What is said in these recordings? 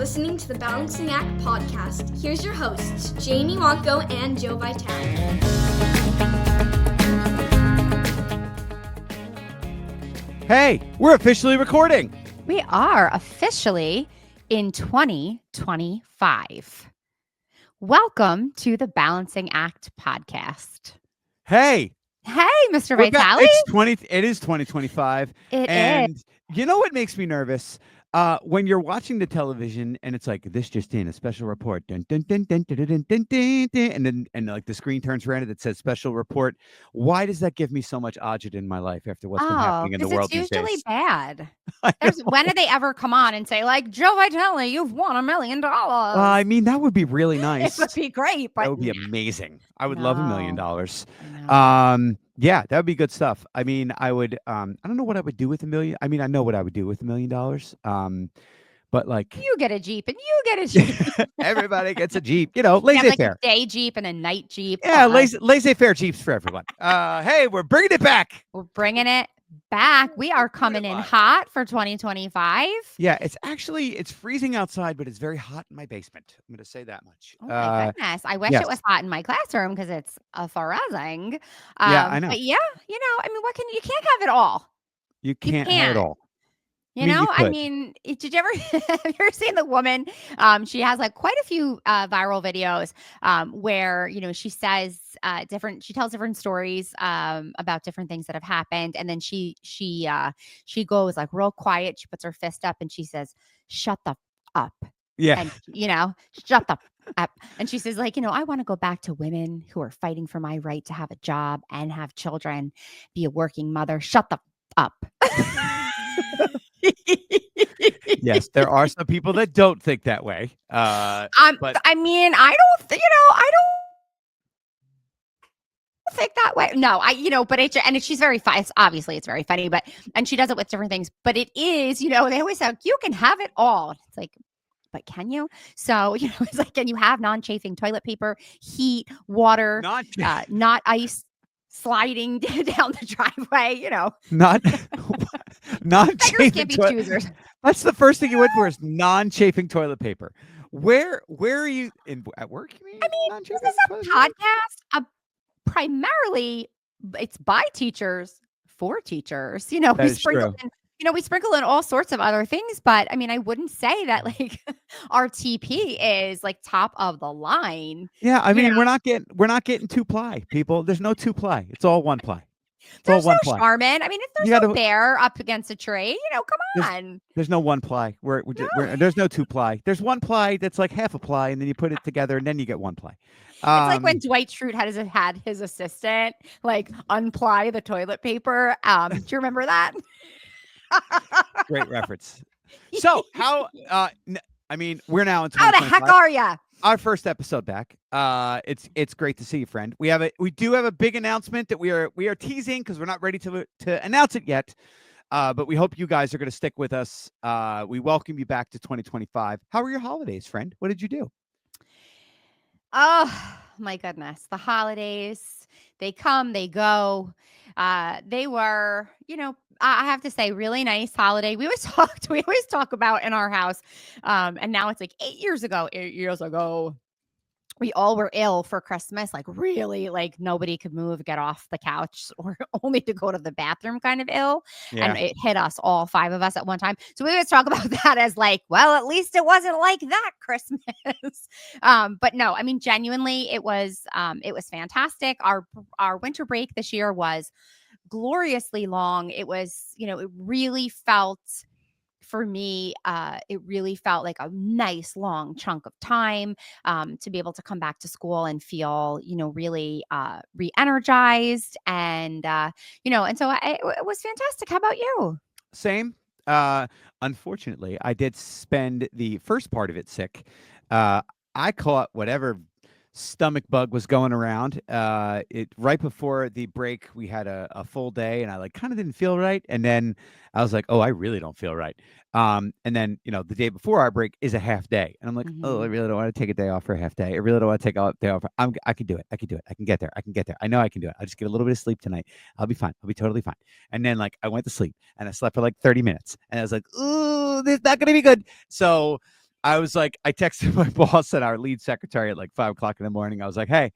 listening to the Balancing Act podcast. Here's your hosts, Jamie Wonko and Joe Vitale. Hey, we're officially recording. We are officially in 2025. Welcome to the Balancing Act podcast. Hey, Mr. Vitale. It is 2025. It and is. You know what makes me nervous? When you're watching the television and it's like, this just in, a special report, dun, dun, dun, dun, dun, dun, dun, dun, dun, and like the screen turns around and it says special report. Why does that give me so much agita in my life after what's been happening in the world these days? It's usually bad. When did they ever come on and say, like, Joe Vitale, you've won $1 million? I mean, that would be really nice. It would be great, but that would be amazing. I would love $1 million. Yeah, that would be good stuff. I mean, I would, I don't know what I would do with $1 million. I mean, I know what I would do with $1 million. But like, you get a Jeep and you get a Jeep. Everybody gets a Jeep, laissez-faire. A day Jeep and a night Jeep. Yeah, laissez-faire Jeeps for everyone. Hey, we're bringing it back. We're bringing it back. We are coming in hot for 2025. Yeah, it's freezing outside, but it's very hot in my basement. I'm going to say that much. Oh my goodness. I wish it was hot in my classroom because it's freezing. Yeah, I know. But yeah, I mean, you can't have it all. You can't have it all. I mean, did you ever have you ever seen the woman? She has like quite a few viral videos where she says she tells different stories about different things that have happened, and then she goes like real quiet. She puts her fist up and she says, "Shut the up." Yeah, and shut the up. And she says, like, I want to go back to women who are fighting for my right to have a job and have children, be a working mother. Shut the up. Yes, there are some people that don't think that way. But I mean, I don't think that way. No, but she's very funny. Obviously, it's very funny, and she does it with different things. But it is, they always say, you can have it all. It's like, but can you? So, it's like, can you have non-chafing toilet paper, heat, water, not ice sliding down the driveway, Not beggars can't be choosers. That's the first thing you went for is non-chafing toilet paper. Where are you at work? You mean? I mean, this is a podcast. Primarily, it's by teachers for teachers. We sprinkle in all sorts of other things, but I mean, I wouldn't say that like our TP is like top of the line. Yeah, I mean, we're not getting 2-ply, people. There's no 2-ply. It's all 1-ply. There's no Charmin. I mean, if there's no bear up against a tree, come on. There's no 1-ply. There's no 2-ply. There's 1-ply that's like half a ply, and then you put it together, and then you get 1-ply. It's like when Dwight Schrute had his assistant like unply the toilet paper. Do you remember that? Great reference. So how? I mean, we're now in 2025. How the heck are you? Our first episode back. It's great to see you, friend. We do have a big announcement that we are teasing because we're not ready to announce it yet. But we hope you guys are going to stick with us. We welcome you back to 2025. How were your holidays, friend? What did you do? Oh my goodness, the holidays, they come, they go. They were, I have to say, really nice holiday. We always talk about in our house. And now it's like 8 years ago, we all were ill for Christmas, like really, like nobody could move, get off the couch, or only to go to the bathroom kind of ill. Yeah. And it hit us, all 5 of us at one time. So we always talk about that as like, well, at least it wasn't like that Christmas. But no, I mean, genuinely, it was fantastic. Our winter break this year was gloriously long. It was, it really felt, for me, it really felt like a nice long chunk of time to be able to come back to school and feel, really re-energized. And, and so it was fantastic. How about you? Same. Unfortunately, I did spend the first part of it sick. I caught whatever stomach bug was going around. Right before the break, we had a full day, and I kind of didn't feel right. And then I was like, oh, I really don't feel right. And then the day before our break is a half day, and I'm like, oh, I really don't want to take a day off for a half day. I really don't want to take a day off. I can do it. I can get there. I know I can do it. I'll just get a little bit of sleep tonight. I'll be fine. I'll be totally fine. And then I went to sleep, and I slept for 30 minutes, and I was like, ooh, this is not gonna be good. So I was like, I texted my boss and our lead secretary at like 5 o'clock in the morning. I was like, hey,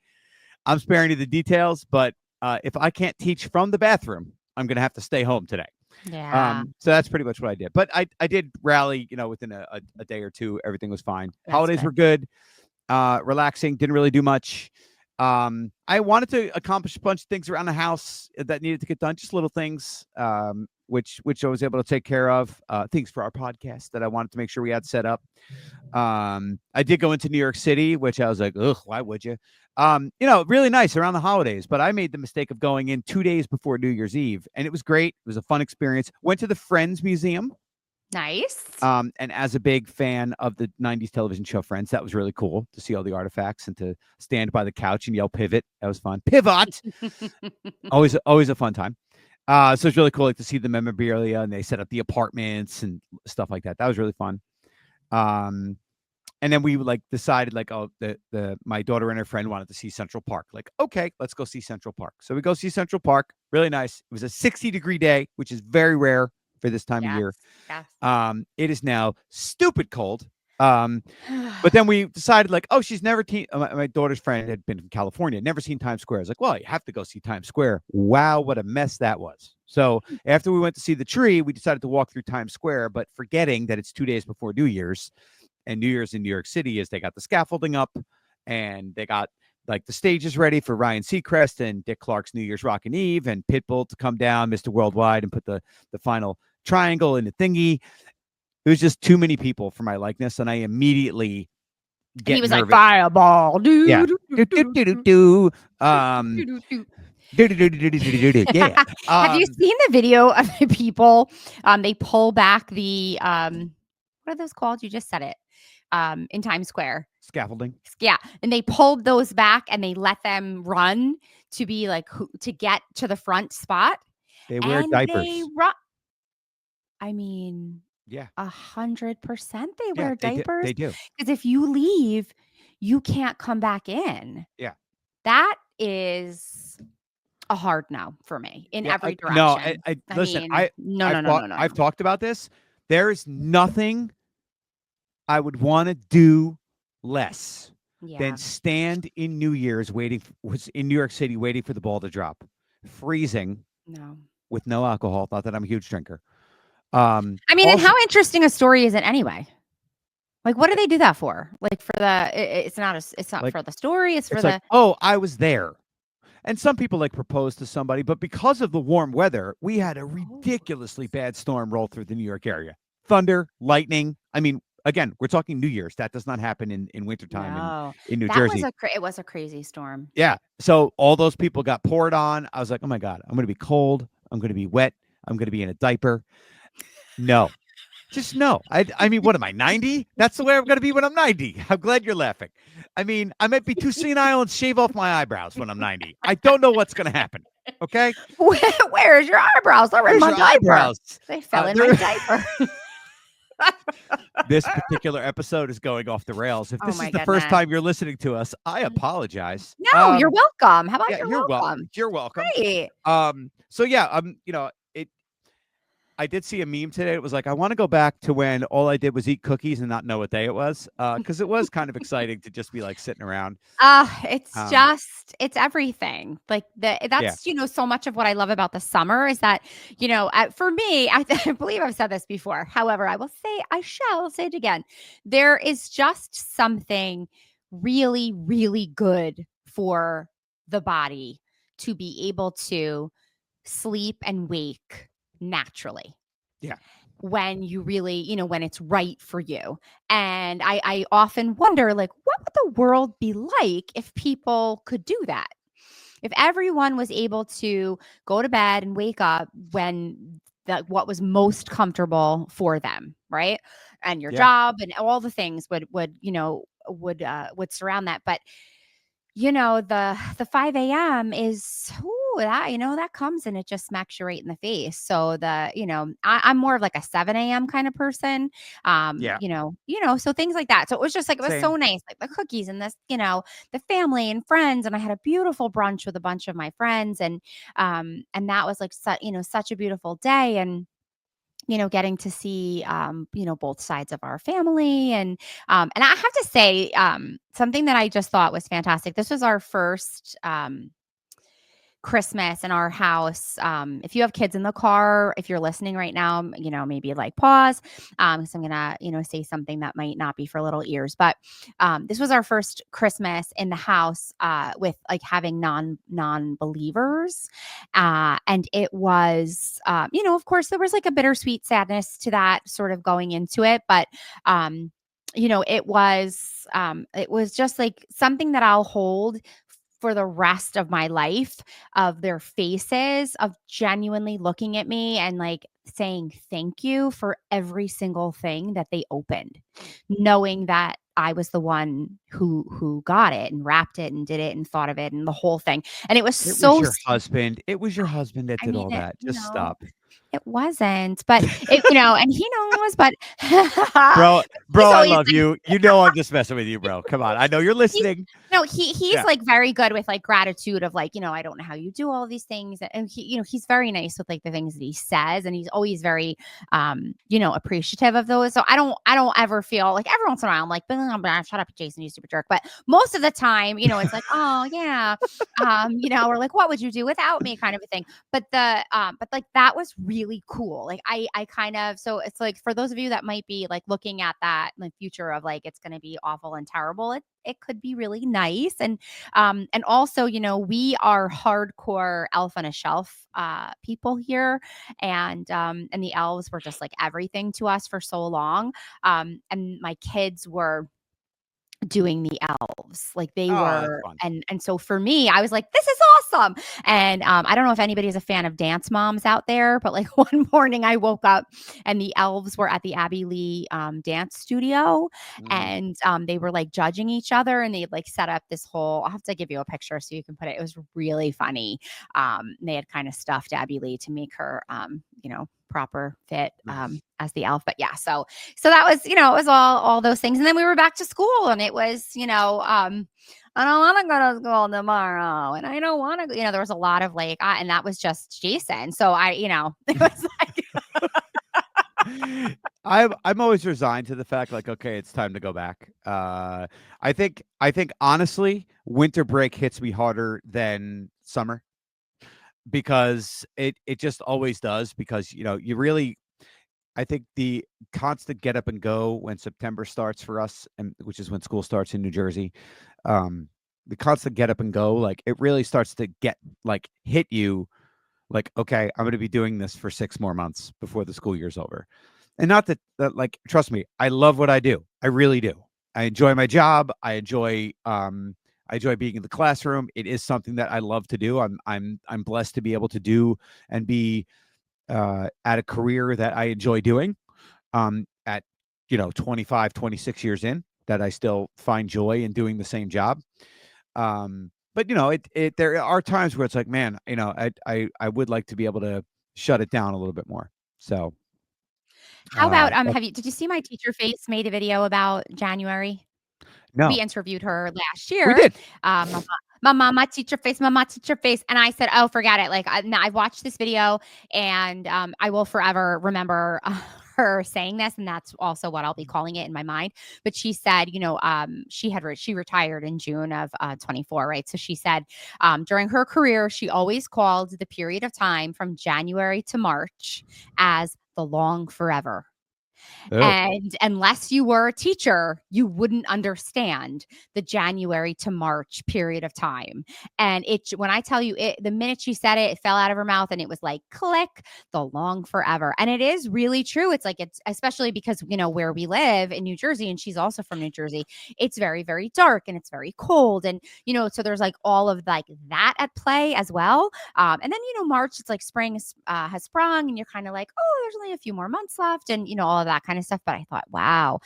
I'm sparing you the details, but if I can't teach from the bathroom, I'm going to have to stay home today. Yeah, So that's pretty much what I did. But I did rally, within a day or two, everything was fine. that's Holidays good. were good, relaxing, didn't really do much. I wanted to accomplish a bunch of things around the house that needed to get done, just little things, which I was able to take care of. Things for our podcast that I wanted to make sure we had set up. I did go into New York City, which I was like, ugh, why would you? Really nice around the holidays, but I made the mistake of going in 2 days before New Year's Eve, and it was great. It was a fun experience. Went to the Friends Museum. Nice. And as a big fan of the 90s television show Friends, that was really cool to see all the artifacts and to stand by the couch and yell pivot. That was fun. Pivot! Always a fun time. So it's really cool to see the memorabilia, and they set up the apartments and stuff like that. That was really fun. And then we decided my daughter and her friend wanted to see Central Park. Like, okay, let's go see Central Park. So we go see Central Park. Really nice. It was a 60-degree day, which is very rare for this time of year. Yes. It is now stupid cold. But then we decided she's never seen, my daughter's friend had been from California, never seen Times Square. I was like, well, you have to go see Times Square. Wow, what a mess that was. So after we went to see the tree, we decided to walk through Times Square, but forgetting that it's 2 days before New Year's. And New Year's in New York City is they got the scaffolding up and they got the stages ready for Ryan Seacrest and Dick Clark's New Year's Rockin' Eve and Pitbull to come down, Mr. Worldwide, and put the final triangle in the thingy. It was just too many people for my likeness, and I immediately get He was nervous. like fireball. Yeah. Yeah. Have you seen the video of the people? They pull back the what are those called? You just said it. In Times Square. Scaffolding. Yeah. And they pulled those back and they let them run to be to get to the front spot. They wear diapers. I mean, yeah, 100% they wear they diapers. They do. Because if you leave, you can't come back in. Yeah. That is a hard no for me in every direction. No, listen, no. I've talked about this. There is nothing I would want to do less than stand in New Year's in New York City waiting for the ball to drop, freezing, with no alcohol. Not that I'm a huge drinker. I mean, and how interesting a story is it anyway? What do they do that for? It's not for the story. It's for I was there. And some people propose to somebody, but because of the warm weather, we had a ridiculously bad storm roll through the New York area. Thunder, lightning. I mean, again, we're talking New Year's. That does not happen in wintertime in New Jersey. It was a crazy storm. Yeah. So all those people got poured on. I was like, oh my God, I'm going to be cold. I'm going to be wet. I'm going to be in a diaper. No. Just no. I mean, what am I, 90? That's the way I'm going to be when I'm 90. I'm glad you're laughing. I mean, I might be too senile and shave off my eyebrows when I'm 90. I don't know what's going to happen. Okay? Where's your eyebrows? They're in my diaper. Eyebrows? They fell in my diaper. This particular episode is going off the rails. If this is the first time you're listening to us, I apologize. No, you're welcome. How about you're welcome? You're welcome. Right. So yeah, I did see a meme today. It was I want to go back to when all I did was eat cookies and not know what day it was. Because it was kind of exciting to just be sitting around. It's everything. That's so much of what I love about the summer is that, for me, I believe I've said this before. However, I shall say it again. There is just something really, really good for the body to be able to sleep and wake naturally. Yeah. When you really, when it's right for you. And I often wonder, what would the world be like if people could do that? If everyone was able to go to bed and wake up when what was most comfortable for them, right? And your job and all the things would surround that. But the 5 a.m. is that comes and it just smacks you right in the face. So I'm more of a 7 a.m. kind of person. So things like that. So it was just it was so nice, the cookies and this, the family and friends. And I had a beautiful brunch with a bunch of my friends. And that was such a beautiful day. And getting to see, both sides of our family. And I have to say, something that I just thought was fantastic. This was our first, Christmas in our house. If you have kids in the car, if you're listening right now, maybe like pause, because I'm gonna, say something that might not be for little ears. But this was our first Christmas in the house, with like having non believers, and it was, of course, there was like a bittersweet sadness to that sort of going into it, but it was just like something that I'll hold for the rest of my life, of their faces, of genuinely looking at me and like saying thank you for every single thing that they opened, knowing that I was the one who got it and wrapped it and did it and thought of it and the whole thing. And it was It was so your husband. It was your husband that I did mean all it, that. Just stop. it wasn't, but and he knows, but Bro, he's I always love you. You know I'm just messing with you, bro. Come on. I know you're he's listening. he's Yeah. like very good with like gratitude of like, I don't know how you do all these things. And he's very nice with like the things that he says. And he's always very, appreciative of those. So I don't ever feel like every once in a while I'm like, blah, blah, shut up, Jason, you stupid jerk. But most of the time, it's like, oh yeah. Or like, what would you do without me kind of a thing. But like that was really cool. Like I kind of, so it's like for those of you that might be like looking at that in the future of like it's going to be awful and terrible, it could be really nice. And also, we are hardcore elf on a shelf people here, and the elves were just like everything to us for so long. And my kids were doing the elves like they Oh, that's were, fun. and so for me I was like, this is awesome. And I don't know if anybody's a fan of Dance Moms out there, but like one morning I woke up and the elves were at the Abbey Lee dance studio, Mm. and they were like judging each other, and they'd like set up this whole, I'll have to give you a picture so you can put it. It was really funny. They had kind of stuffed Abbey Lee to make her proper fit Nice. as the elf. But yeah, so that was, it was all those things. And then we were back to school, and it was, I don't want to go to school tomorrow, and I don't want to, there was a lot of like, and that was just Jason. So it was like, I'm always resigned to the fact like, okay, it's time to go back. I think honestly, winter break hits me harder than summer because it just always does, because you really, I think the constant get up and go when September starts for us, and which is when school starts in New Jersey, the constant get up and go, like it really starts to get like hit you like, okay, I'm going to be doing this for 6 more months before the school year's over. And not that like, trust me, I love what I do. I really do. I enjoy my job. I enjoy being in the classroom. It is something that I love to do. I'm blessed to be able to do and be at a career that I enjoy doing. At 25, 26 years in, that I still find joy in doing the same job. But it there are times where it's like, man, I would like to be able to shut it down a little bit more. So how about that, did you see my teacher face made a video about January? We no, interviewed her last we year. did. Um, mama teacher face. And I said, oh, forget it. Like I've watched this video, and I will forever remember her saying this. And that's also what I'll be calling it in my mind. But she said, she retired in June of 24, right? So she said during her career, she always called the period of time from January to March as the long forever. Oh, And unless you were a teacher, you wouldn't understand the January to March period of time. And when I tell you it, the minute she said it, it fell out of her mouth and it was like, click, the long forever. And it is really true. It's especially because, where we live in New Jersey, and she's also from New Jersey, it's very, very dark and it's very cold. And, so there's like all of like that at play as well. And then, March, it's like spring has sprung, and you're kind of like, oh, there's only a few more months left, and, all of that kind of stuff. But I thought, wow,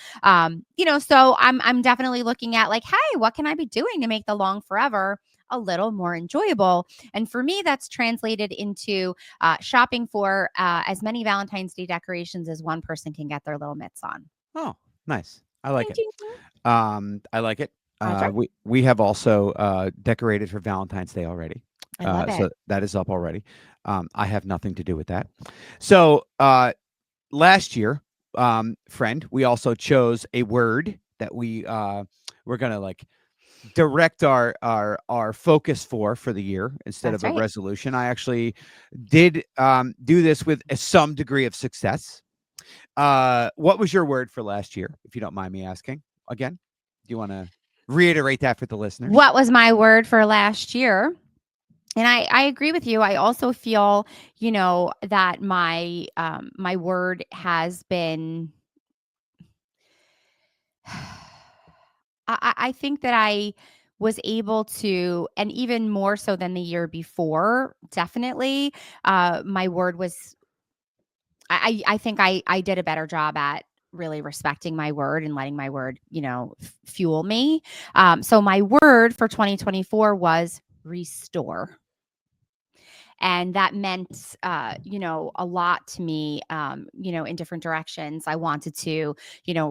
so I'm definitely looking at like, hey, what can I be doing to make the long forever a little more enjoyable? And for me, that's translated into shopping for as many Valentine's Day decorations as one person can get their little mitts on. oh, nice. I like Ding, it. ding, ding. I like it. Audra? We have also decorated for Valentine's Day already. I love So it. that is up already. I have nothing to do with that. So last year, friend, we also chose a word that we're gonna like direct our focus for the year instead That's of a right. resolution. I actually did do this with some degree of success. What was your word for last year, if you don't mind me asking? Again, do you want to reiterate that for the listeners? What was my word for last year? And I agree with you. I also feel, that my word has been. I think that I was able to, and even more so than the year before, definitely, my word was. I think I did a better job at really respecting my word and letting my word, fuel me. So my word for 2024 was restore. And that meant a lot to me, in different directions. I wanted to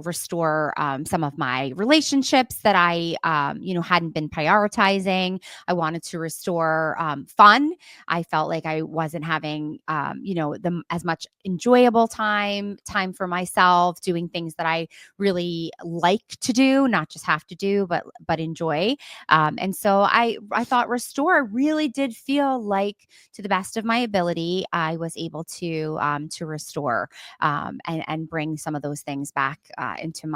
restore some of my relationships that I hadn't been prioritizing. I wanted to restore fun. I felt like I wasn't having as much enjoyable time for myself, doing things that I really like to do, not just have to do, but enjoy. And so I thought restore really did feel like, to the best of my ability, I was able to restore and bring some of those things back into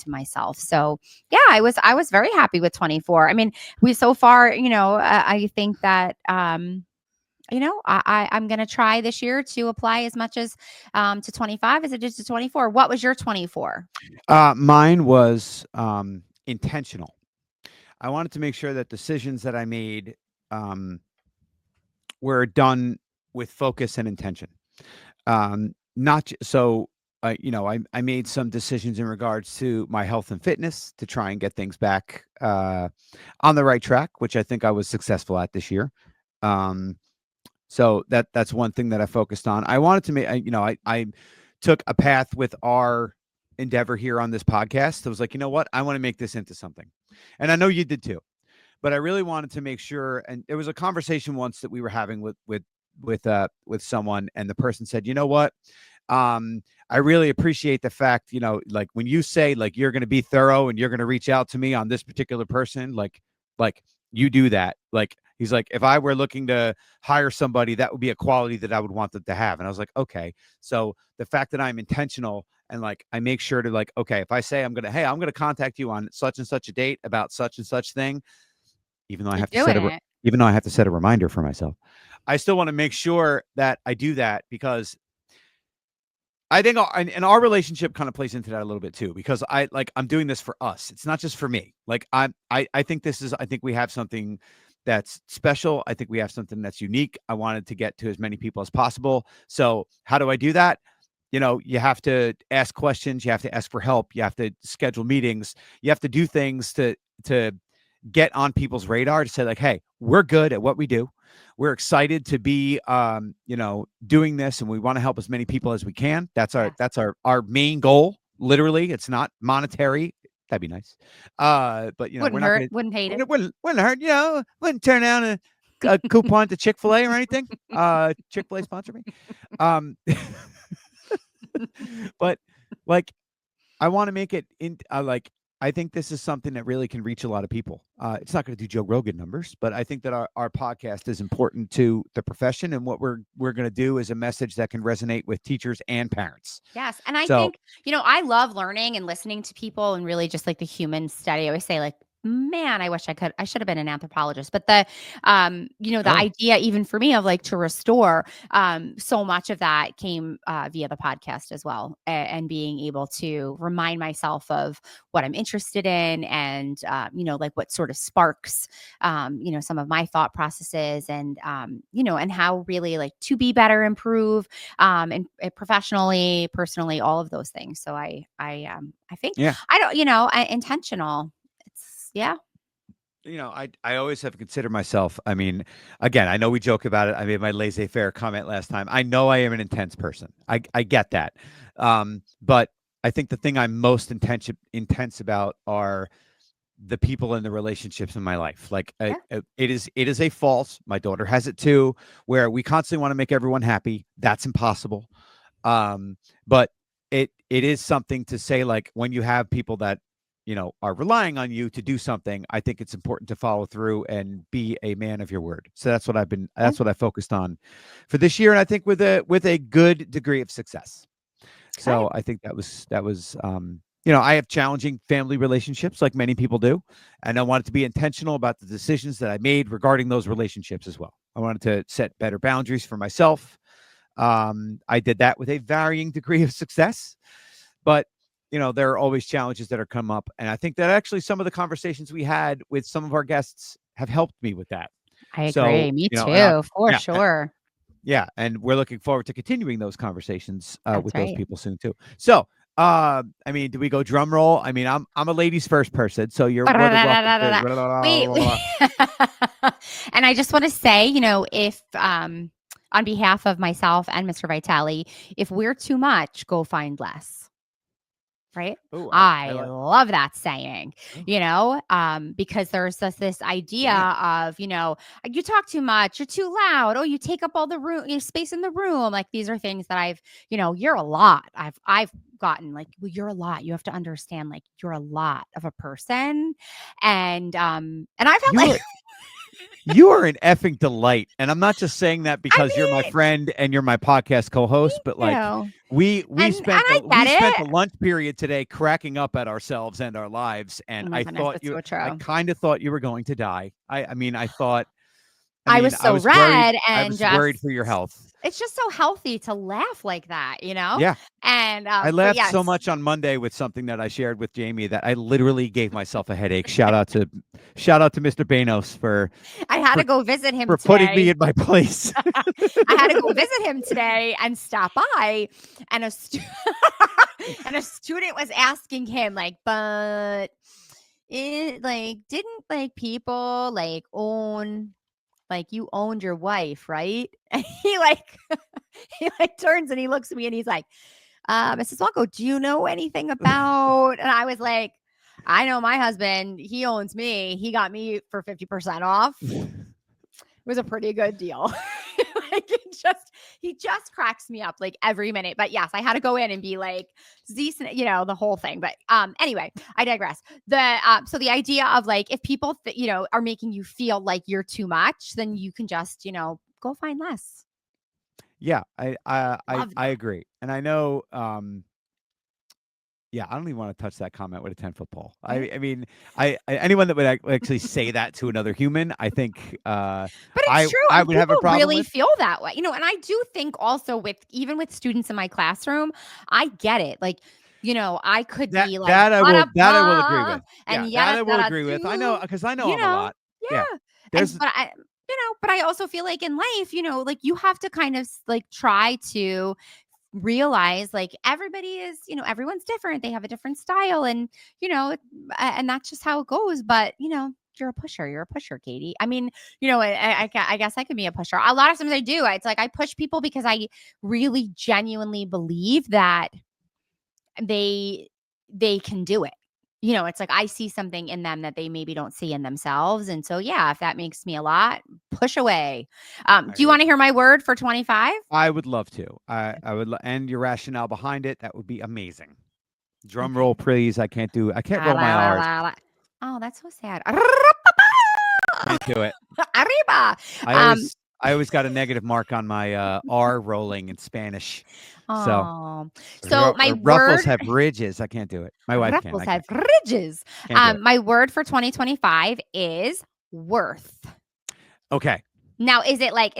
myself. So yeah, I was very happy with 24. I mean, we so far, I think that. I'm going to try this year to apply as much as to 25 as it did to 24. What was your 24? Mine was intentional. I wanted to make sure that decisions that I made um, were done with focus and intention. Not so. I made some decisions in regards to my health and fitness to try and get things back on the right track, which I think I was successful at this year. Um, so that's one thing that I focused on. I wanted to make, I took a path with our endeavor here on this podcast. I was like, you know what, I want to make this into something, and I know you did too. But I really wanted to make sure. And there was a conversation once that we were having with someone, and the person said, you know what, I really appreciate the fact, like when you say like you're going to be thorough and you're going to reach out to me on this particular person, like you do that. Like he's like, if I were looking to hire somebody, that would be a quality that I would want them to have. And I was like, okay. So the fact that I'm intentional and like I make sure to like, okay, if I say I'm gonna contact you on such and such a date about such and such thing, even though I You're have to doing it. even though I have to set a reminder for myself, I still want to make sure that I do that because I think and our relationship kind of plays into that a little bit too, because I'm doing this for us. It's not just for me. Like I think I think we have something that's special. I think we have something that's unique. I wanted to get to as many people as possible. So how do I do that? You have to ask questions, you have to ask for help, you have to schedule meetings, you have to do things to get on people's radar to say like, hey, we're good at what we do. We're excited to be doing this, and we want to help as many people as we can. That's our Yes. that's our main goal. Literally, it's not monetary. That'd be nice. But we're Wouldn't not hurt. gonna Wouldn't hate it. wouldn't hurt, wouldn't turn down a coupon to Chick-fil-A or anything. Chick-fil-A sponsor me. Um but like I want to make it in I think this is something that really can reach a lot of people. It's not going to do Joe Rogan numbers, but I think that our podcast is important to the profession, and what we're going to do is a message that can resonate with teachers and parents. Yes. And I So, think, I love learning and listening to people and really just like the human study. I always say, like, man, I should have been an anthropologist. But the oh idea, even for me, of like to restore, so much of that came via the podcast as well. And being able to remind myself of what I'm interested in and, like what sort of sparks, some of my thought processes and how really like to be better, improve, and professionally, personally, all of those things. So I think yeah. I don't, intentional. It's yeah. I always have considered myself. I mean, again, I know we joke about it. I made my laissez-faire comment last time. I know I am an intense person. I get that. But I think the thing I'm most intense about are the people and the relationships in my life. Like Yeah. it is a false. My daughter has it too, where we constantly want to make everyone happy. That's impossible. But it is something to say, like, when you have people that, are relying on you to do something, I think it's important to follow through and be a man of your word. So Yeah. that's what I focused on for this year. And I think with a good degree of success. Good. So I think I have challenging family relationships like many people do. And I wanted to be intentional about the decisions that I made regarding those relationships as well. I wanted to set better boundaries for myself. I did that with a varying degree of success, but there are always challenges that are come up. And I think that actually some of the conversations we had with some of our guests have helped me with that. I So, agree. Me and too, for yeah, sure. yeah, and we're looking forward to continuing those conversations That's with those right. people soon too. So, I mean, do we go drum roll? I mean, I'm a ladies first person, so you're more than welcome Ba-da-da-da-da-da-da. Wait. to. And I just want to say, if on behalf of myself and Mr. Vitale, if we're too much, go find less. Right? Oh, I I like. love that saying, Oh, because there's this idea damn. of, you talk too much, you're too loud, oh, you take up all the room, space in the room. Like these are things that you're a lot. I've gotten like, well, you're a lot. You have to understand, like, you're a lot of a person. And I've had You like, are you are an effing delight, and I'm not just saying that I because you're my mean, friend and you're my podcast co-host, but like you. we And spent I we get spent the it. lunch period today cracking up at ourselves and our lives, Oh and my goodness, that's so I true. kind of thought you were going to die. I was I so was worried. red I and was worried just for your health. it's just so healthy to laugh like that, Yeah. And I but laughed so yes, much on Monday with something that I shared with Jamie that I literally gave myself a headache. Shout out to Mr. Banos I had to for go visit him for putting me today. in my place. I had to go visit him today and stop by, and and a student was asking him like, but it like didn't like people like own like you owned your wife, right? And he like he like turns and he looks at me and he's like, Mrs. Blanco, do you know anything about? And I was like, I know my husband, he owns me. He got me for 50% off. It was a pretty good deal. Like he just cracks me up like every minute. But yes, I had to go in and be like, the whole thing. But anyway, I digress. So the idea of like if people are making you feel like you're too much, then you can just go find less. Yeah, Love I that. agree. And I know yeah, I don't even want to touch that comment with a 10-foot pole. Right. I mean, anyone that would actually say that to another human, I think But it's true, I and would have people a problem really with. feel that way, and I do think also even with students in my classroom, I get it, like, I could be like, That I will agree "Ba-da-ba," with. and Yeah, that I will agree with. I know yada-da-da-doo, because I know you I'm a know? lot. Yeah. Yeah, and There's but I also feel like in life, like, you have to kind of like, try to realize, like, everybody is everyone's different, they have a different style, and, and that's just how it goes, but, you're a pusher, Katie. I mean, I guess I could be a pusher. A lot of times I do. It's like I push people because I really genuinely believe that they they can do it. It's like I see something in them that they maybe don't see in themselves. And so yeah, if that makes me a lot, push away. I Do you agree. want to hear my word for 25? I would love to. I would and your rationale behind it, that would be amazing. Drum roll, Okay. please. I can't Ah, roll my la, la, R's. la, la. Oh, that's so sad. Can't do it. Arriba. I always I always got a negative mark on my R rolling in Spanish. So Oh, so my ruffles word have ridges. I can't do it. My wife can. ripples I have can't. ridges. Can't do it. My word for 2025 is worth. Okay. Now, is it worth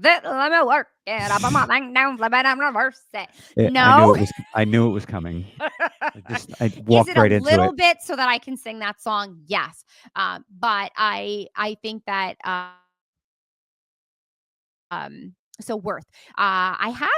it? Let me work it up. I'm on down, flip it, I'm reverse it. No. I knew it was coming. I Is walked it a right into little it. bit so that I can sing that song? Yes. But I think that so worth. I had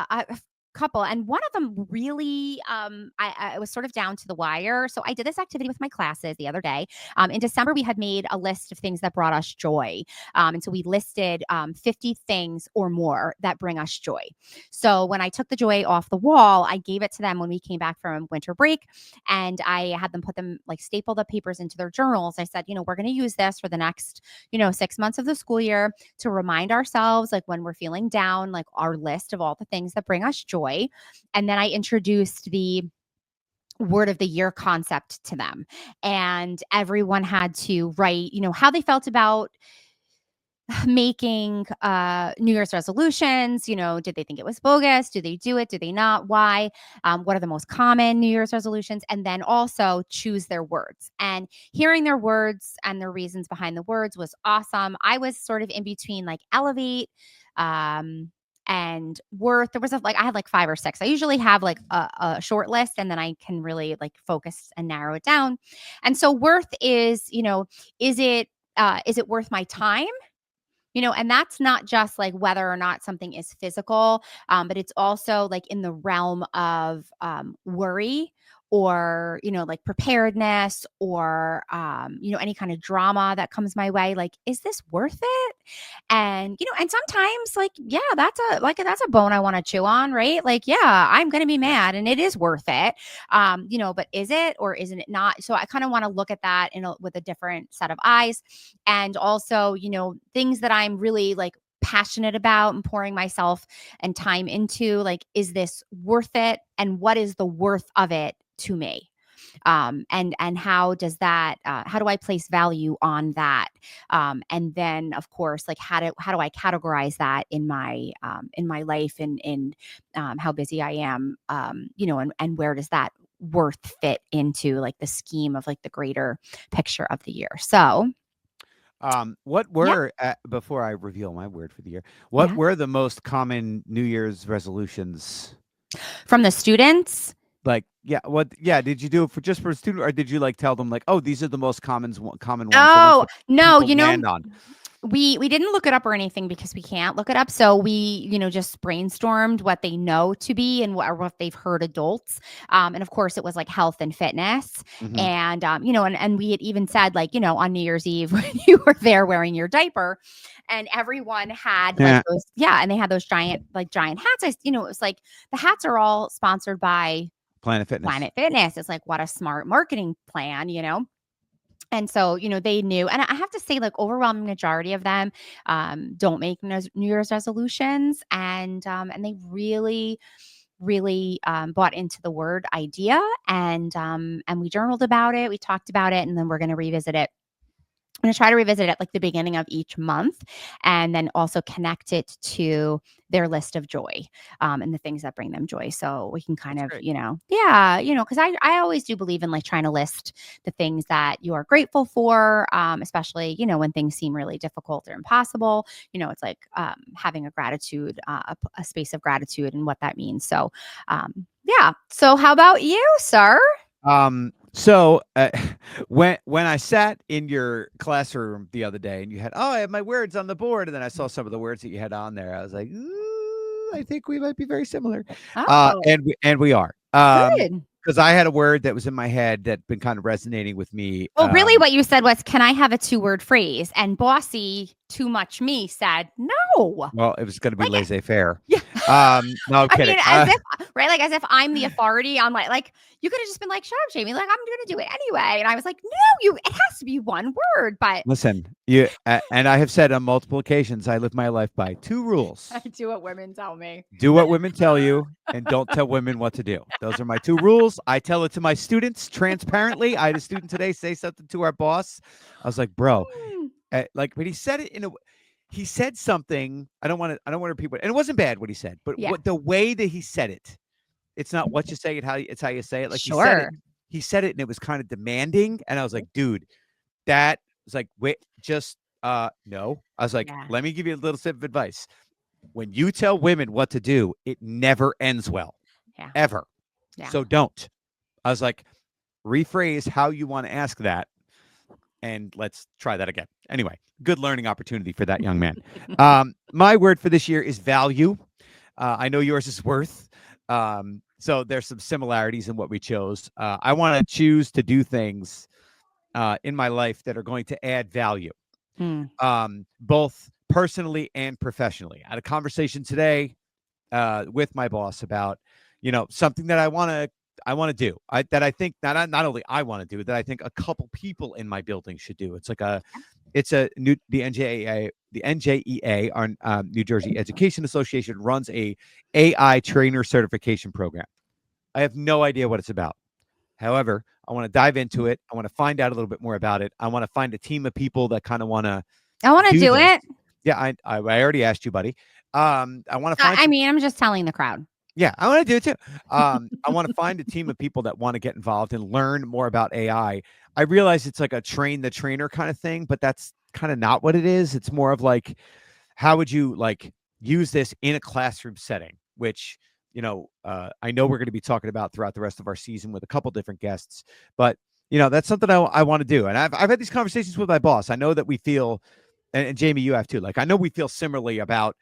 a couple, and one of them really, I was sort of down to the wire. So I did this activity with my classes the other day. In December, we had made a list of things that brought us joy, and so we listed 50 things or more that bring us joy. So when I took the joy off the wall, I gave it to them when we came back from winter break, and I had them put them like staple the papers into their journals. I said, we're going to use this for the next 6 months of the school year to remind ourselves, like when we're feeling down, like our list of all the things that bring us joy. joy. And then I introduced the word of the year concept to them. And everyone had to write, how they felt about making New Year's resolutions. Did they think it was bogus? Do they do it? Do they not? Why? What are the most common New Year's resolutions? And then also choose their words. And hearing their words and their reasons behind the words was awesome. I was sort of in between like elevate, and worth. There was I had like 5 or 6. I usually have like a short list, and then I can really like focus and narrow it down. And so worth is, is it worth my time? And that's not just like whether or not something is physical, but it's also like in the realm of worry, or like preparedness, or any kind of drama that comes my way. Like, is this worth it? And and sometimes like, yeah, that's a bone I want to chew on, right? Like, yeah, I'm gonna be mad, and it is worth it. But is it, or isn't it not? So I kind of want to look at that with a different set of eyes. And also, things that I'm really like passionate about and pouring myself and time into, like, is this worth it? And what is the worth of it to me? And how does that, how do I place value on that? And then of course, like, how do I categorize that in my life, and in how busy I am, and where does that worth fit into like the scheme of like the greater picture of the year? So What yeah, were before I reveal my word for the year, what yeah. were the most common New Year's resolutions? From the students. Like, yeah, did you do it just for a student, or did you like tell them like, oh, these are the most common ones, the ones Oh, that no, people land on? we didn't look it up or anything, because we can't look it up. So we, just brainstormed what they know to be, and what they've heard adults. And of course it was like health and fitness. Hmm. And and we had even said, like, on New Year's Eve when you were there wearing your diaper, and everyone had like Yeah, those, yeah, and they had those giant hats. It was like the hats are all sponsored by Planet Fitness. Planet Fitness. It's like, what a smart marketing plan. And so, they knew. And I have to say, like, overwhelming majority of them don't make New Year's resolutions. And they really, really bought into the word idea. And we journaled about it. We talked about it. And then we're going to revisit it. I'm going to try to revisit it like the beginning of each month, and then also connect it to their list of joy, and the things that bring them joy. So we can kind That's of, great. yeah, because I always do believe in like trying to list the things that you are grateful for, especially, when things seem really difficult or impossible. It's like having a gratitude, a space of gratitude, and what that means. So, yeah. So how about you, sir? So when I sat in your classroom the other day, and you had, oh, I have my words on the board, and then I saw some of the words that you had on there, I was like, "Ooh, I think we might be very similar." Oh, And we are. good. Because I had a word that was in my head that been kind of resonating with me. Well, really, what you said was, "Can I have a 2-word phrase?" And bossy, too much me said, "No." Well, it was going to be Like, laissez-faire. yeah. No, I'm I kidding. mean, as if, right, like as if I'm the authority. I'm like you could have just been like, "Shut up, Jamie." Like, I'm going to do it anyway. And I was like, "No, it has to be one word." But Listen, and I have said on multiple occasions, I live my life by 2 rules. I do what women tell me. Do what women tell you, and don't tell women what to do. Those are my 2 rules. I tell it to my students transparently. I had a student today say something to our boss. I was like, bro, Mm, like, but he said it he said something. I don't want to repeat and it wasn't bad what he said, but yeah, the way that he said it, it's not what you say, it's how you say it. Like, sure. he said it, and it was kind of demanding. And I was like, dude, that was like, wait, just, no. I was like, Yeah, let me give you a little sip of advice. When you tell women what to do, it never ends well, yeah, ever. yeah. So don't. I was like, rephrase how you want to ask that, and let's try that again. Anyway, good learning opportunity for that young man. My word for this year is value. I know yours is worth. So there's some similarities in what we chose. I want to choose to do things in my life that are going to add value, Mm, both personally and professionally. I had a conversation today with my boss about, something that I want to do. That I think not only I want to do, that I think a couple people in my building should do. It's like It's the NJEA, our New Jersey Education Association, runs a AI trainer certification program. I have no idea what it's about. However, I want to dive into it. I want to find out a little bit more about it. I want to find a team of people that kind of want to I want to do do this. it. Yeah, I already asked you, buddy. I want to find. I mean, I'm just telling the crowd. Yeah, I want to do it too. I want to find a team of people that want to get involved and learn more about AI. I realize it's like a train the trainer kind of thing, but that's kind of not what it is. It's more of like, how would you like use this in a classroom setting, which, I know we're going to be talking about throughout the rest of our season with a couple different guests, but that's something I want to do. And I've had these conversations with my boss. I know that we feel, and Jamie, you have too. Like, I know we feel similarly about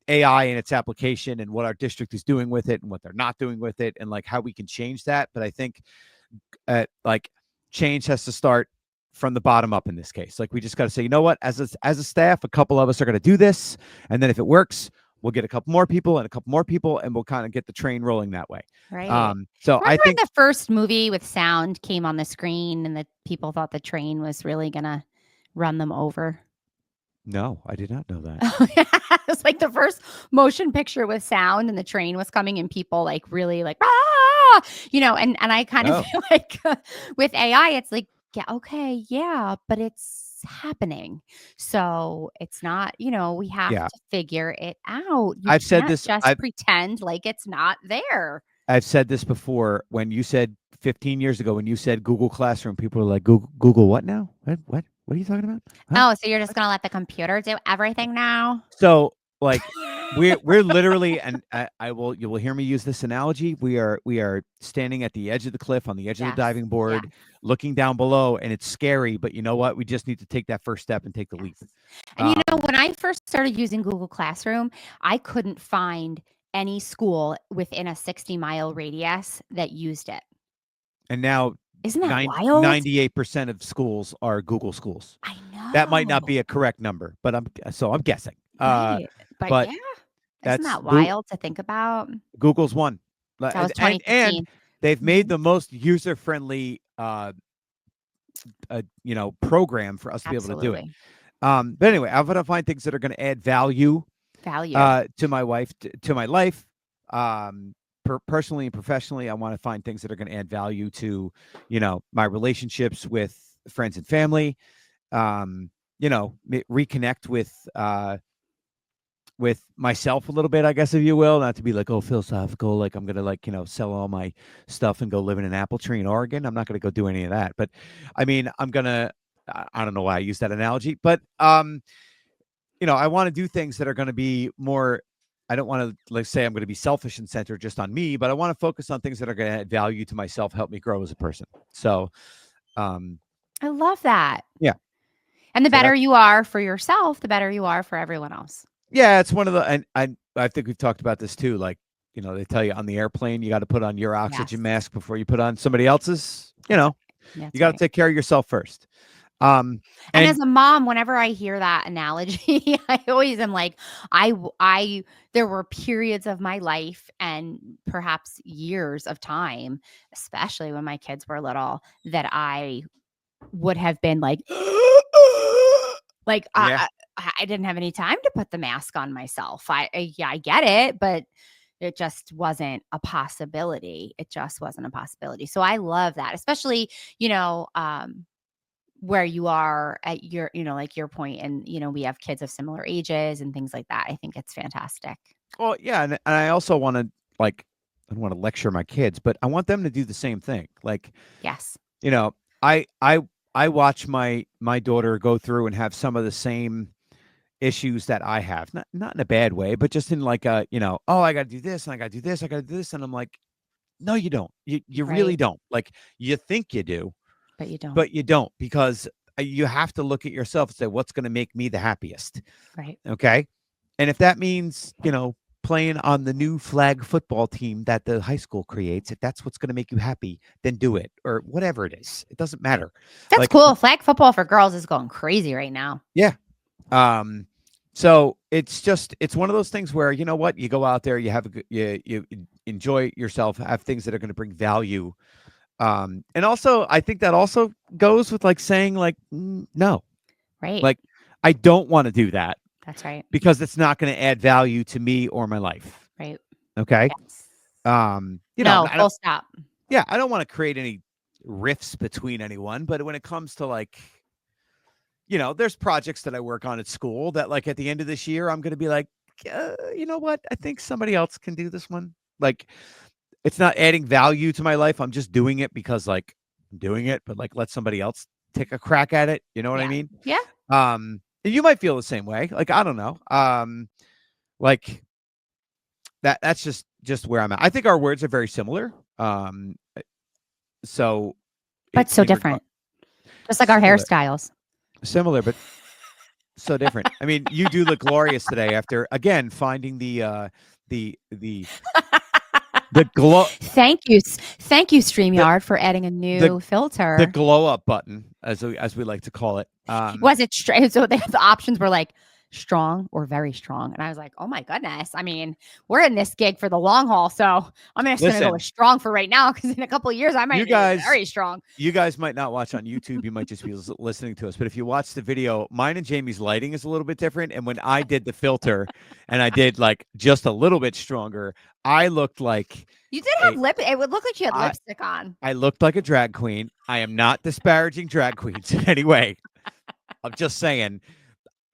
AI and its application and what our district is doing with it and what they're not doing with it and like how we can change that. But I think like change has to start from the bottom up in this case. Like, we just got to say, you know what, as a staff, a couple of us are going to do this. And then if it works, we'll get a couple more people and a couple more people, and we'll kind of get the train rolling that way. Right. So Remember I think when the first movie with sound came on the screen and the people thought the train was really going to run them over? no, I did not know that. It was like the first motion picture with sound, and the train was coming, and people like really like, ah! And I kind of feel like with AI, it's like, yeah, okay, yeah, but it's happening. So it's not, we have to figure it out. I've said this. Just pretend like it's not there. I've said this before. When you said 15 years ago, when you said Google Classroom, people were like, Google what now? What are you talking about? Huh? Oh, so you're just going to let the computer do everything now? So like we're literally, and you will hear me use this analogy. We are standing at the edge of the cliff on the edge of the diving board, looking down below, and it's scary, but you know what? We just need to take that first step and take the leap. And when I first started using Google Classroom, I couldn't find any school within a 60-mile radius that used it. And now isn't that wild? 98% of schools are Google schools. I know. That might not be a correct number, but I'm guessing. Right. But yeah, isn't that wild to think about? Google's one. That was 2015. And they've made the most user-friendly program for us to be able to do it. But anyway, I'm gonna find things that are gonna add value to my wife, to my life. Personally and professionally, I want to find things that are going to add value to, my relationships with friends and family. Reconnect with myself a little bit, I guess, if you will, not to be like, oh, philosophical, like I'm going to sell all my stuff and go live in an apple tree in Oregon. I'm not going to go do any of that. But I mean, I don't know why I use that analogy, but, I want to do things that are going to be more, I don't want to say I'm going to be selfish and centered just on me, but I want to focus on things that are going to add value to myself, help me grow as a person. So, I love that. Yeah. And the better you are for yourself, the better you are for everyone else. Yeah. It's one of the, and I think we've talked about this too. Like, they tell you on the airplane, you got to put on your oxygen mask before you put on somebody else's, you got to take care of yourself first. And as a mom, whenever I hear that analogy, I always am like, there were periods of my life and perhaps years of time, especially when my kids were little, that I would have been like, I didn't have any time to put the mask on myself. I get it, but it just wasn't a possibility. It just wasn't a possibility. So I love that, especially, where you are at your, like your point, and, we have kids of similar ages and things like that. I think it's fantastic. Well, yeah. And I also want to, I don't want to lecture my kids, but I want them to do the same thing. Like, yes, I watch my daughter go through and have some of the same issues that I have, not in a bad way, but just in like I got to do this and I got to do this. I got to do this. And I'm like, no, you don't. You really don't. Like, you think you do. But you don't, because you have to look at yourself and say, what's going to make me the happiest? Right. Okay. And if that means, playing on the new flag football team that the high school creates, if that's what's going to make you happy, then do it, or whatever it is. It doesn't matter. That's cool. Flag football for girls is going crazy right now. Yeah. So it's one of those things where, you know what, you go out there, you have you enjoy yourself, have things that are going to bring value. And also, I think that also goes with like saying like, no. Right. Like, I don't want to do that That's right. because it's not going to add value to me or my life. Right. Okay. Yes. I No, don't, full stop. yeah, I don't want to create any rifts between anyone, but when it comes to like, there's projects that I work on at school that like at the end of this year, I'm going to be like, you know what? I think somebody else can do this one. Like, it's not adding value to my life. I'm just doing it because like I'm doing it, but like let somebody else take a crack at it. You know what I Yeah. mean? Yeah. And you might feel the same way. Like, I don't know. Like that's just where I'm at. I think our words are very similar. So But so in regard different. Just like our similar, hairstyles. similar, but so different. I mean, you do look glorious today after again finding the the glow Thank you, the StreamYard, for adding a the new the filter. glow up button as we like to call it. Was it straight? So the options were like strong or very strong. And I was like, oh my goodness. I mean, we're in this gig for the long haul. So I'm just going to go with Listen, strong for right now because in a couple of years, I you might need it guys very strong. you guys might not watch on YouTube. You might just be listening to us. But if you watch the video, mine and Jamie's lighting is a little bit different. And when I did the filter and I did like just a little bit stronger, I looked like You did a have it would look like you had I, lipstick on. I looked like a drag queen. I am not disparaging drag queens in any way. I'm just saying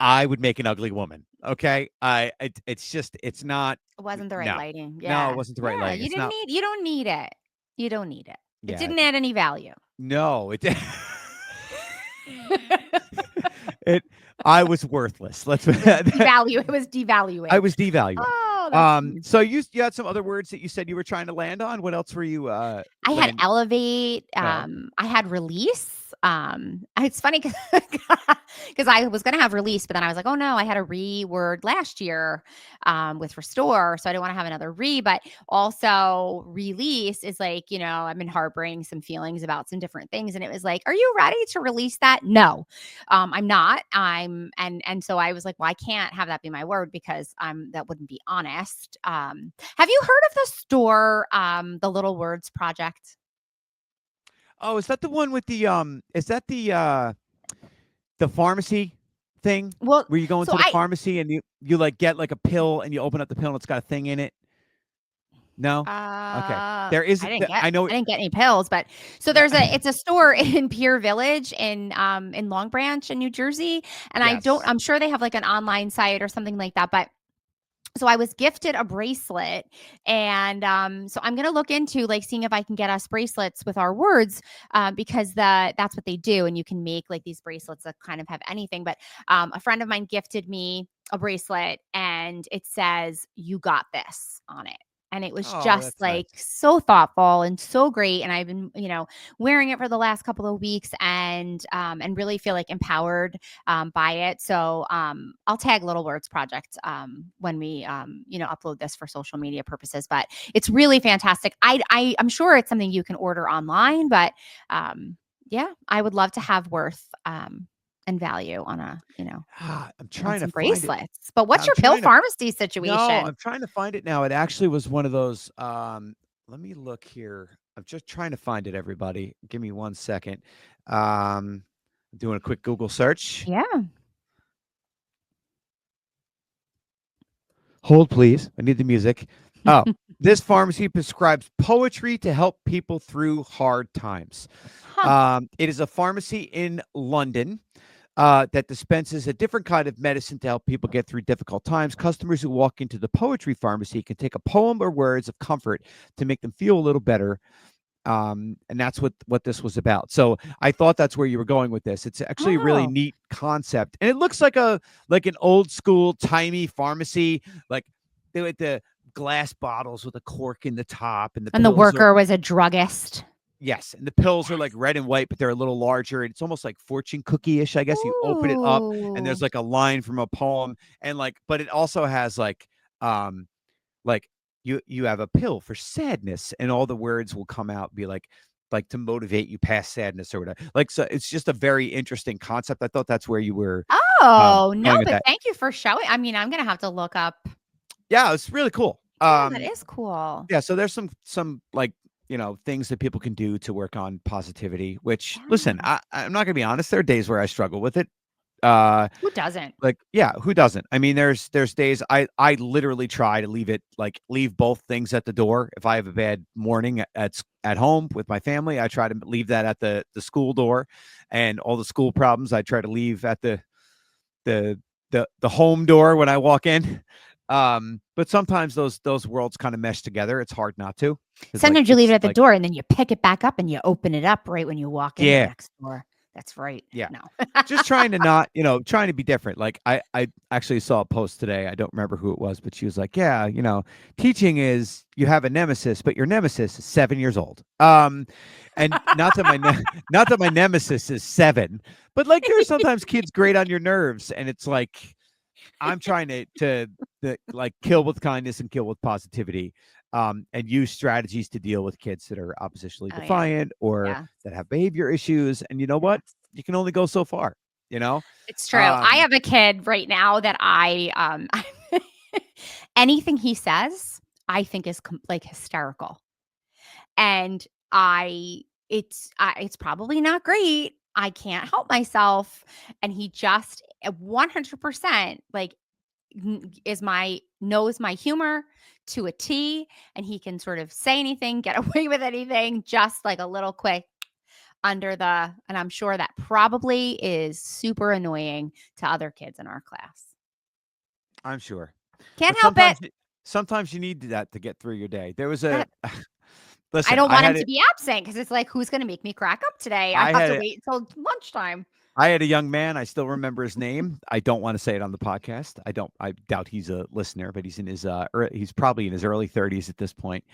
I would make an ugly woman. Okay. It's not. It wasn't the right No, lighting. no, it Yeah. wasn't the right lighting. You It's not. you don't need it. You don't need it. It Yeah. didn't add any value. No, it did. it. I was worthless. Let's. It was devaluing. I was devaluing. Oh, that's So you had some other words that you said you were trying to land on. What else were you? I had land? elevate. Okay. I had release. It's funny because I was going to have release, but then I was like, oh no, I had a reword last year with restore, so I didn't want to have another but also release is like, I've been harboring some feelings about some different things, and it was like, are you ready to release that? No, I'm not. And so I was like, well, I can't have that be my word because that wouldn't be honest. Have you heard of the store, the Little Words Project? Oh, is that the one with the is that the pharmacy thing Well, where you go so into the pharmacy and you like get like a pill and you open up the pill and it's got a thing in it? No? Okay. There is I know I didn't get any pills, but so it's a store in Pier Village in Long Branch in New Jersey. And yes. I'm sure they have like an online site or something like that, but so I was gifted a bracelet, and so I'm gonna look into like seeing if I can get us bracelets with our words, because that's what they do, and you can make like these bracelets that kind of have anything. But a friend of mine gifted me a bracelet, and it says "You got this" on it. And it was Oh, just that's like nice. so thoughtful and so great. And I've been, wearing it for the last couple of weeks, and really feel like empowered by it. So I'll tag Little Words Project when we upload this for social media purposes. But it's really fantastic. I'm sure it's something you can order online, but yeah, I would love to have worth and value on I'm trying some to find it. bracelets. But what's I'm your pill trying to pharmacy No, situation? I'm trying to find it now. It actually was one of those let me look here. I'm just trying to find it, everybody. Give me 1 second. Doing a quick Google search. Yeah. Hold, please. I need the music. Oh, this pharmacy prescribes poetry to help people through hard times. Huh. It is a pharmacy in London that dispenses a different kind of medicine to help people get through difficult times. Customers who walk into the poetry pharmacy can take a poem or words of comfort to make them feel a little better. And that's what this was about. So I thought that's where you were going with this. It's actually a really Oh. neat concept, and it looks like an old school timey pharmacy, like with the glass bottles with a cork in the top, and the And the pills are worker was a druggist. yes, and the pills are Yes. like red and white, but they're a little larger. It's almost like fortune cookie-ish, I guess. You open it up, and there's Ooh. like a line from a poem, and but it also has like you have a pill for sadness, and all the words will come out, be like to motivate you past sadness or whatever. Like, so it's just a very interesting concept. I thought that's where you were Oh, no, going with but that. thank you for showing. I mean, I'm going to have to look up. Yeah, it's really cool. Yeah, that is cool. Yeah, so there's some like, things that people can do to work on positivity, which listen, Yeah. I'm not gonna be honest, there are days where I struggle with it. Who doesn't? Like, yeah, who doesn't? I mean, there's days I literally try to leave both things at the door. If I have a bad morning at home with my family, I try to leave that at the school door, and all the school problems I try to leave at the home door when I walk in. But sometimes those worlds kind of mesh together. It's hard not to. Sometimes you leave it at the door and then you pick it back up and you open it up right when you walk in the next door. That's right. Yeah. No. Just trying to not, trying to be different. Like I actually saw a post today. I don't remember who it was, but she was like, yeah, teaching is you have a nemesis, but your nemesis is 7 years old. And not that my nemesis is 7, but like there are sometimes kids grate on your nerves, and it's like I'm trying to like kill with kindness and kill with positivity. And use strategies to deal with kids that are oppositionally defiant or that have behavior issues. And you know what? You can only go so far, It's true. I have a kid right now that I anything he says, I think is like hysterical. And it's probably not great. I can't help myself. And he just 100% like knows my humor to a T, and he can sort of say anything, get away with anything, just like a little quick and I'm sure that probably is super annoying to other kids in our class. I'm sure. Can't help it. Sometimes you need that to get through your day. There was a listen, I don't want him to be absent because it's like, who's going to make me crack up today? I have to wait until lunchtime. I had a young man. I still remember his name. I don't want to say it on the podcast. I doubt he's a listener, but he's in his he's probably in his early 30s at this point.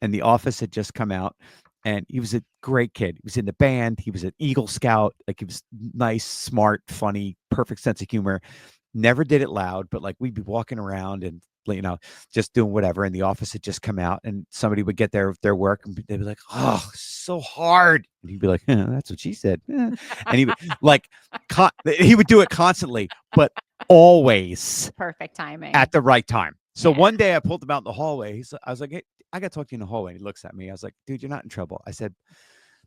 And The Office had just come out, and he was a great kid. He was in the band. He was an Eagle Scout. Like, he was nice, smart, funny, perfect sense of humor. Never did it loud, but like we'd be walking around and just doing whatever. And The Office had just come out, and somebody would get their work and they'd be like, "Oh, so hard." And he'd be like, "That's what she said." And he would he would do it constantly, but always perfect timing at the right time. So one day I pulled him out in the hallway. I was like, "Hey, I got to talk to you in the hallway." And he looks at me. I was like, "Dude, you're not in trouble." I said,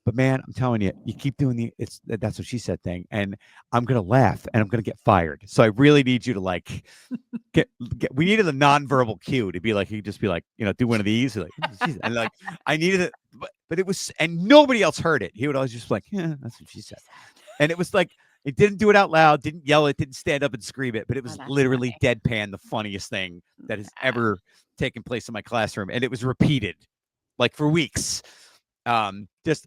"But man, I'm telling you, you keep doing that's what she said thing, and I'm gonna laugh and I'm gonna get fired. So I really need you to like get. We needed a nonverbal cue to be like, he'd just be like, do one of these, like, and like I needed it, but it was, and nobody else heard it. He would always just be like, yeah, that's what she said, and it was like it didn't do it out loud, didn't yell it, didn't stand up and scream it, but it was literally deadpan, the funniest thing that has ever taken place in my classroom, and it was repeated like for weeks. Just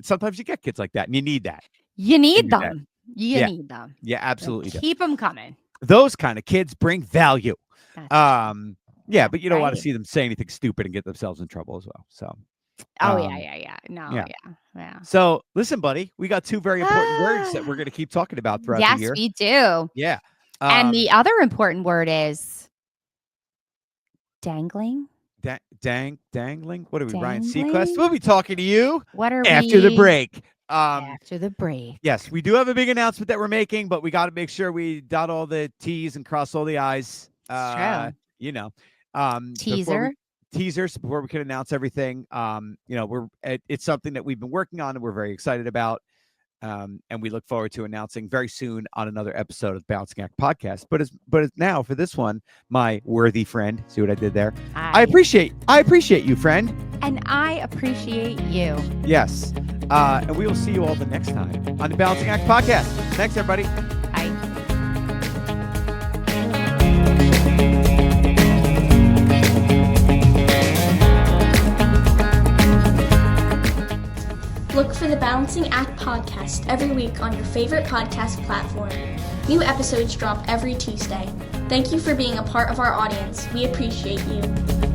sometimes you get kids like that, and you need that. You need them. You need them. Yeah, absolutely. Keep them coming. Those kind of kids bring value. That's but you don't want to see them say anything stupid and get themselves in trouble as well. So. Yeah. So listen, buddy, we got 2 very important words that we're going to keep talking about throughout the year. Yes, we do. Yeah. And the other important word is dangling. Dangling. What are we, Ryan Dangling? Seacrest? We'll be talking to you After the break. After the break. Yes, we do have a big announcement that we're making, but we got to make sure we dot all the T's and cross all the I's. Teasers before we can announce everything. It's something that we've been working on and we're very excited about. And we look forward to announcing very soon on another episode of Bouncing Act Podcast. But now for this one, my worthy friend, see what I did there? I appreciate you, friend. And I appreciate you. Yes. And we will see you all the next time on the Bouncing Act Podcast. Thanks, everybody. Bye. Look for the Balancing Act Podcast every week on your favorite podcast platform. New episodes drop every Tuesday. Thank you for being a part of our audience. We appreciate you.